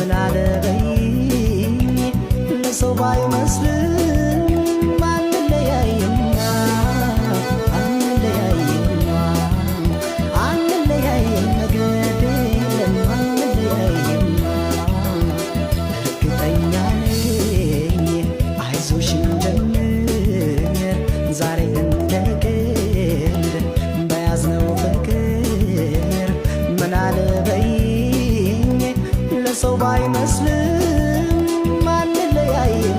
ምን አለበይኝ ለሰው ባይመስልም አንለያይማ አንለያይማ አንለያይም ነገዴለም አንለያይማ እርግጠኛ ነኝ አይዞሽ እንጀምር ዛሬ እንደ ቀልድ በያዝነው ፍቅር ምን አለበይኝ ለሰው ባይመስልም አንለያይም